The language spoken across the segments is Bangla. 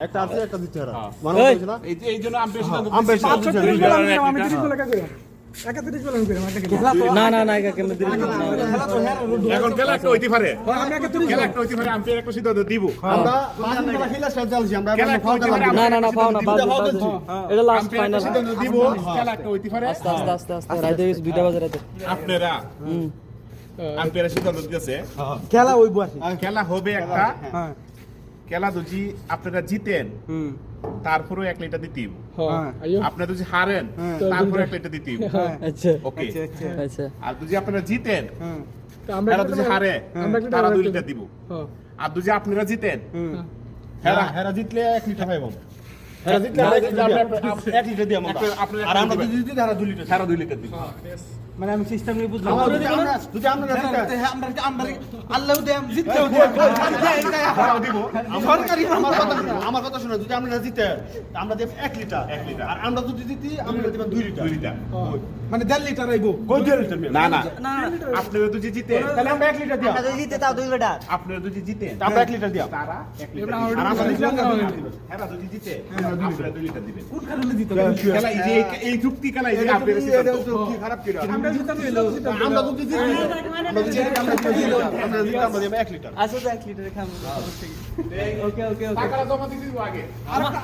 একটা আছে একটা দিতে হবে মানে হইছে না এই জন্য আমি বেশি দাম আমি 30 বলে নিলাম আমি 30 বলে কাজ করি 31 বলে করি আমাকে না না না এটা কেমনে দিন এখন খেলা একটা হইতে পারে আমি 31 খেলা একটা হইতে পারে আমি একটা সিদ্ধান্ত দিব আমরা বাকি খেলা খেলা শেষ চলছি আমরা খেলা এখন ফাউল একটা দিলাম না না না পাও না বাদ এটা লাস্ট আমি ফাইনাল একটা সিদ্ধান্ত দিব খেলা একটা হইতে পারে আস্তে আস্তে রাতে 2টা বাজে রাতে আপনারা আমি পেরে সিদ্ধান্ত দিতেছে খেলা ওই বসে খেলা হবে একটা খেলা যদি আপনারা জিতেন তারপরেও 1 লিটার দিতেই আপনারা যদি হারেন তারপরে 1 লিটার দিতেই আচ্ছা ওকে আচ্ছা আর যদি আপনারা জিতেন আমরা হেরা যদি হারে তারা 2 লিটার দিব আর যদি আপনারা জিতেন হেরা হেরা জিতলে 1 লিটার পাইবো হেরা জিতলে 1 লিটার দিই আমরা আর আমরা যদি জিতি হেরা 2 লিটার হেরা 2 লিটার দিব মানে আমি সিস্টেম নিয়ে বুঝলাম যদি আমরা জিতে আমরা আল্লাহ দেম জিতলেও হেরাও দিব সরকারি আমার কথা শুনো যদি আমরা জিতে আমরা দেব 1 লিটার আর আমরা যদি জিতি আমরা দেব 2 লিটার 2 লিটার মানে 1.5 লিটার আইবো কই 2 লিটার না না আপনারা যদি জিতেন তাহলে আমরা 1 লিটার দিই আমরা যদি জিতে তাও 2 লিটার আপনারা যদি জিতেন আমরা 1 লিটার দিই তারা 1 লিটার আমরা আর আমরা দিলাম হেরা যদি জিতে আপনারা 2 লিটার দিবেন কোন কারণে দিতে খেলা এই যুক্তি খেলা এই যে আপনারা সিদ্ধান্ত কি খারাপ কি আমরা জিতা দিলো আমরা যদি জিতি আমরা যদি আমরা দেব 1 লিটার আচ্ছা তো 1 লিটার খাম ওকে ওকে ওকে টাকাটা জমা দিতে দিব আগে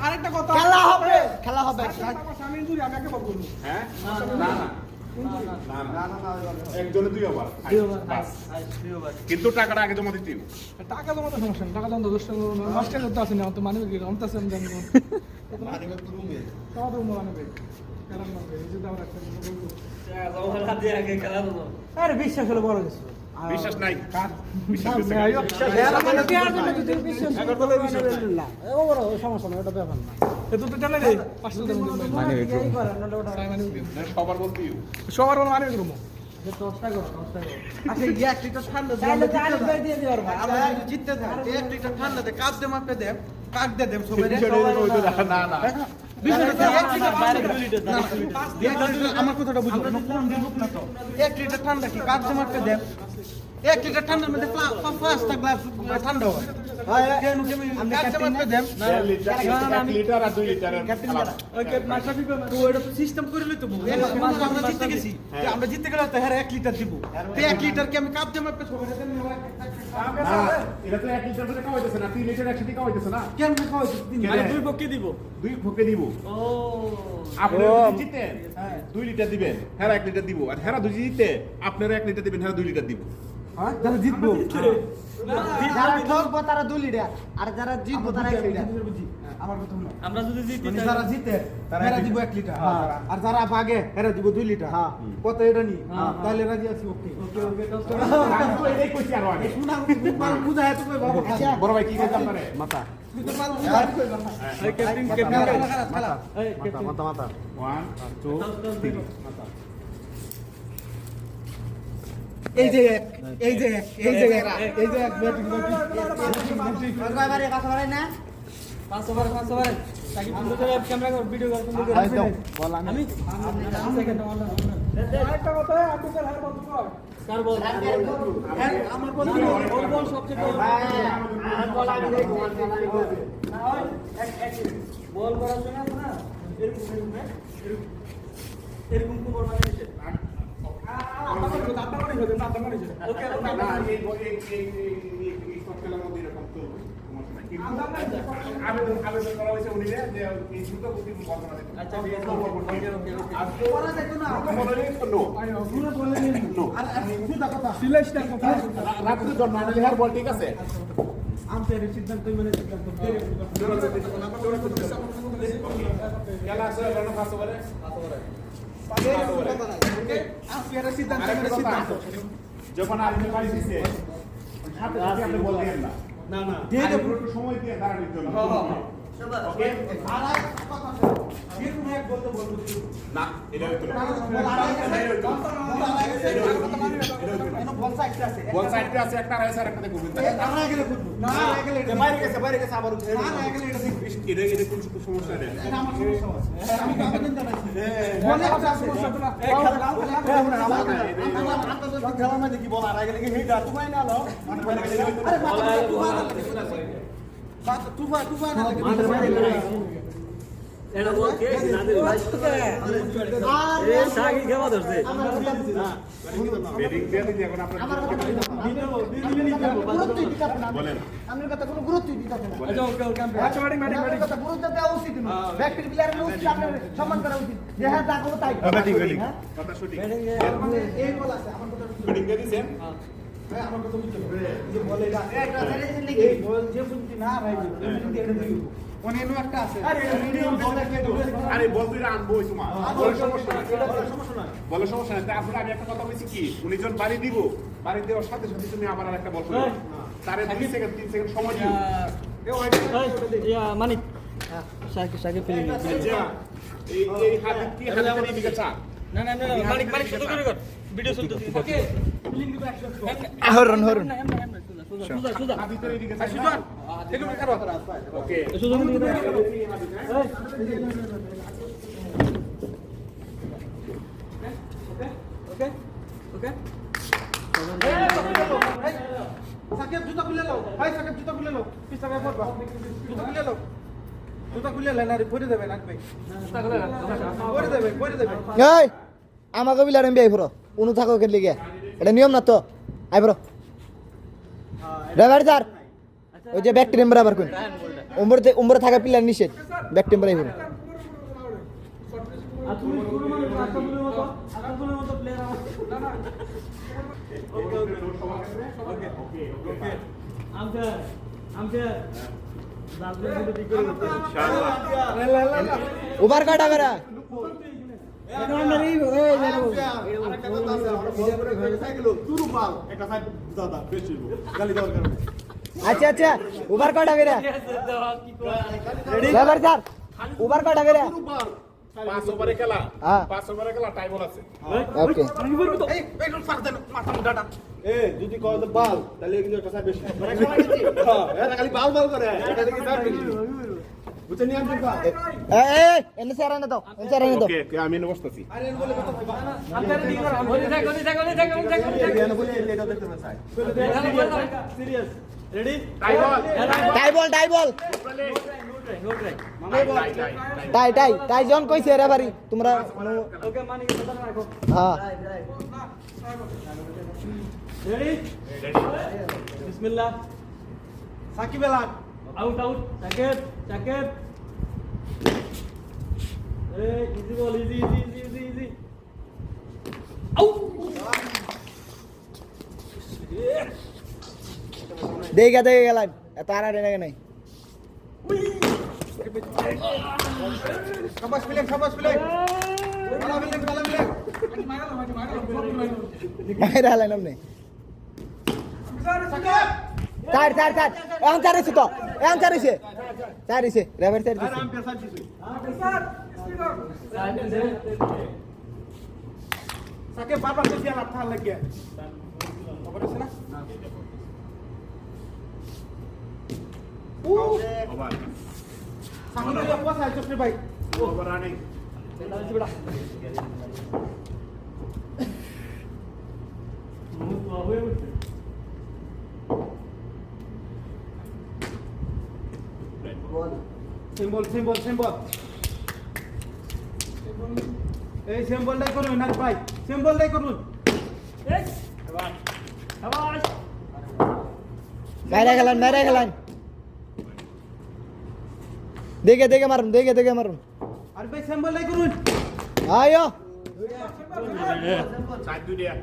আরেকটা কথা খেলা হবে আমি যদি আমি আগে বলবো হ্যাঁ না না একজনে 2 ওভার কিন্তু টাকাটা আগে জমা দিতে দিব টাকা জমা তো সমস্যা টাকা জমা দোষ নষ্ট করতে আসেনি আমার তো মানে কি অন্ত আছে আমি জানি সব মানে কারণ মানে এই যে দাও রাখতে আরে বিশ্বাস হলো বড় কিছু বিশ্বাস নাই বিশ্বাস সমস্যা না ওটা ব্যাপার না তো তো জানা নেই 500 টাকা মানে সবার বলতেই সবার বল মানে করব আচ্ছা 1 লিটার ঠান্ডা দিয়ে দিও ভাই আমরা জিততে থাকি 1 লিটার ঠান্ডাতে কাপ দে মাপে দেব কাক দে দেব সবাই না না আমার কথাটা বুঝো না তো 1 লিটার ঠান্ডা কি কাপ দে মাপে দেব 1 লিটার ঠান্ডার মধ্যে পাঁচটা গ্লাস ঠান্ডা হয় আমরা কাপ দে মাপে দেব 1 লিটার আর 2 লিটার তো এটা সিস্টেম করে লইতো আমরা জিততে গেছি আমরা জিততে গেলে তো হ্যাঁ 1 লিটার দিব 1 লিটার কি আমি কাপ দে মাপে সবাই এটা তো 1 লিটার করে খাওয়া হইতেছে না 3 লিটার একসাথে খাওয়া হইতেছে না কেমনে খাওয়াইছো মানে 2 পক্ষে দিব 2 ভোকে দিব ও আপনারা যদি জিতেন 2 লিটার দিবেন হেরা 1 লিটার দিব আর হেরা যদি জিতে আপনারা 1 লিটার দিবেন হেরা 2 লিটার দিব হ্যাঁ যারা জিতবো যারা ঠকবো তারা 2 লিটার আর যারা জিতবো তারা 1 লিটার আমার কথা হলো আমরা যদি জিতি মানে যারা জিতে তারা দিব 1 লিটার আর যারা ভাগে এরা দিব 2 লিটার কত এটা নি তাহলে রাজি আছি ওকে আমি এটাই কইছি আর আগে শুনা বুঝা এত কই বাবা বড় ভাই কি কইতাম পারে মাথা তুই তো পারবো ক্যাপ্টেন খেলা মাথা 1 2 3 মাথা এই যে এক ব্যাটিং কয়বারে কথা বলে না 500 বার তাকে বন্ধ করে ক্যামেরা কর ভিডিও কর বন্ধ করে আমি সেকেন্ড আরেকটা কথা আপনি স্যার হ্যাঁ বন্ধ কর কার বল আমার বল ওর বল সবচেয়ে বড় আর বল আমি দেখব বল করার জন্য না এরকম কোন বল মানে এসে ওকে না এই সব খেলার মধ্যে এরকম তো আবেদন করা হয়েছে উনি যে এই দুটো বুদ্ধি বর্ণনা দিতে আচ্ছা ওকে আর তো বলা যায় না বলে নো পুরো বলে নিন নো আর সুদা কথা সিলেক্টটা কথা রাত্রে জন্ম আমাদের হেয়ার বল ঠিক আছে আম্পায়ারের সিদ্ধান্ত মানে সিদ্ধান্ত খেলা আছে রানা পাস ওভারে আম্পায়ারের সিদ্ধান্ত মানে সিদ্ধান্ত যখন আপনি বাড়ি দিতে সাথে সাথে আপনি বল দেন না না না দিয়ে একটু সময় দিয়ে দাঁড়ানোর জন্য ওকে আর কথা যেরকম এক বলতে বলবো না এটা হইতো না বল সাইড আছে বল সাইডে আছে একটা রাইস আর একটা দেখুন না গেলে ফুটবল না গেলে বাইরে গেছে আবার না গেলে এটা দেখবি এটা কোন সমস্যা নেই এটা আমার সমস্যা আছে আমি আবেদন জানাচ্ছি বলে সমস্যা তো না খেলা মানে কি বল আর গেলে কি হেডা তুমি না লো আরে তুফা না লাগে এটা বলকে নাদের ভাই এ সাগি খাওয়া ধরছে বেডিং দিয়ে দিন এখন আপনারা বলেন আমার কথা কোনো গুরুত্বই দিতে না আচ্ছা ওকে ওকে আচ্ছা মাটি আমার কথা গুরুত্ব দেওয়া উচিত না ব্যক্তির প্লেয়ারের উচিত আপনার সম্মান করা উচিত যে হ্যাঁ তা করো তাই ব্যাটিং ব্যাটিং কথা শুনি এই বল আছে আমার কথা বেডিং দিয়ে দিছেন হ্যাঁ আমার কথা বুঝতে হবে যে বলে এটা একটা ছেড়ে দিন নাকি বল যে বুঝছি না ভাই বুঝছি এটা দিই কোন এনো একটা আছে আরে ভিডিও বল একটা আরে বল দুইটা আনবো তোমার বলে সমস্যা নাই বলে সমস্যা নাই তারপরে আমি একটা কথা বলছি কি উনি যখন বাড়ি দিব বাড়ি দেওয়ার সাথে সাথে তুমি আবার আরেকটা বল করে তারে 2 সেকেন্ড 3 সেকেন্ড সময় দিও ইয়া মানিক সাকি ফিলিং এই হাতে কি হাতে দিকে চা না মানিক শুরু করে কর ভিডিও চলতে ওকে ফিলিং দিব অ্যাকশন হরন সুজা হাতে করে দিকে চা সুজন একটু করো ওকে সুজা ওকে ওকে সাকিব জুতা খুলে নাও ভাই সাকিব জুতা খুলে নাও পিছনে পড়বা জুতা খুলে নেন আরে পরে দেবেন আক ভাই পরে দেবে এই আমাকে বিলার এমবি আইফরো উনু থাকো কেটলি গিয়া এটা নিয়ম না তো আইফরো ড্রাইভার স্যার ওই যে ব্যাক টিম বরাবর কোন উম্বরে থাকা প্লেয়ার নিষেধ ব্যাক টিম আইফরো আকাশের মতো প্লেয়ার ওভার কাটা বেরা আচ্ছা আচ্ছা ওভার কাটা বেরা ড্রাইভার স্যার ওভার কাটা বেরা 5 ওভারে খেলা হ্যাঁ 5 ওভারে খেলা টাই বল আছে ওকে এই একটু ফার দেন মাথা মুডাটা যদি কয় তো বাল তাহলে কিন্তু একটা সাইড বেশি এটা খালি বাল করে এটা দেখি সাইড বেশি বুঝছেন নিয়ম কি এই এনে স্যার এনে দাও এনে স্যার এনে দাও ওকে ওকে আমি এনে বসতাছি আরে এর বলে কথা ভাইবা সিরিয়াস রেডি টাই বল টাই টাই টাই জন কইছে রে বাড়ি তোমরা ওকে মানিক কথা রাখো হ্যাঁ রেডি বিসমিল্লাহ সাকিব এলাক আউট সাকিব ইজি বল ইজি আউট দেখে গেলাম এত আর আর নাই সাবাস প্লেয়ার ভালো প্লেয়ার মাইরা হালাইলাম নেই চার এখন চারিছে তো এখন চারিছে রেভার চার দিছে সাকিব বারবার তো দিয়া লাফা লাগে খবর আছে না ওভার সাকিব দিয়া পয়সা চোখে ভাই ওভার রানিং বেটা সিম্বল এই সিম্বলটাই করুন না ভাই সিম্বলটাই করুন মেরে গেলেন দেখে মারুন আর ভাই সিম্বলটাই করুন আয়ো সাইড দুইটা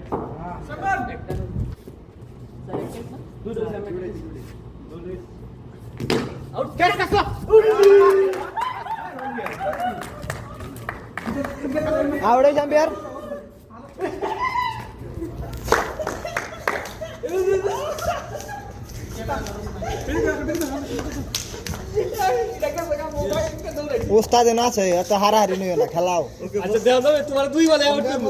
আউট ক্যাচ কাছো आवड़े चैंपियर उस्ताद ना से तो हारा-हारी नहीं होला खेलाओ আচ্ছা দেও দাও তোমার দুই বলে আউট করব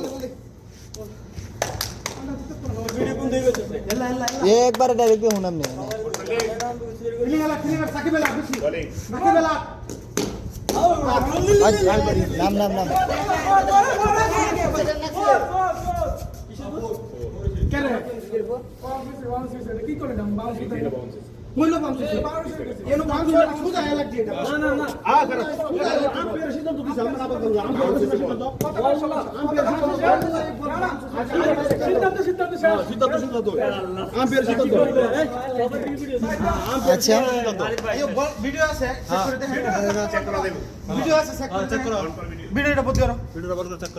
ভিডিও কোন দেবে ये एक बार डायरेक्ट हूं हमने ক্লিয়ার সাকিব এলাক বেশি বলিং সাকিব এলাক नाम কেন কি করে দাম বাউন্স কইলো 500 এনো 500 সুদা আয়া লাগছে এটা না না না আম্পায়ার সিদ্ধান্ত দিছে আমরা আবার করব আম্পায়ার সিদ্ধান্ত আম্পায়ার সিদ্ধান্ত আচ্ছা ভিডিও আছে চেক করে দেখেন ভিডিও আছে চেক করে ভিডিওটা বন্ধ করো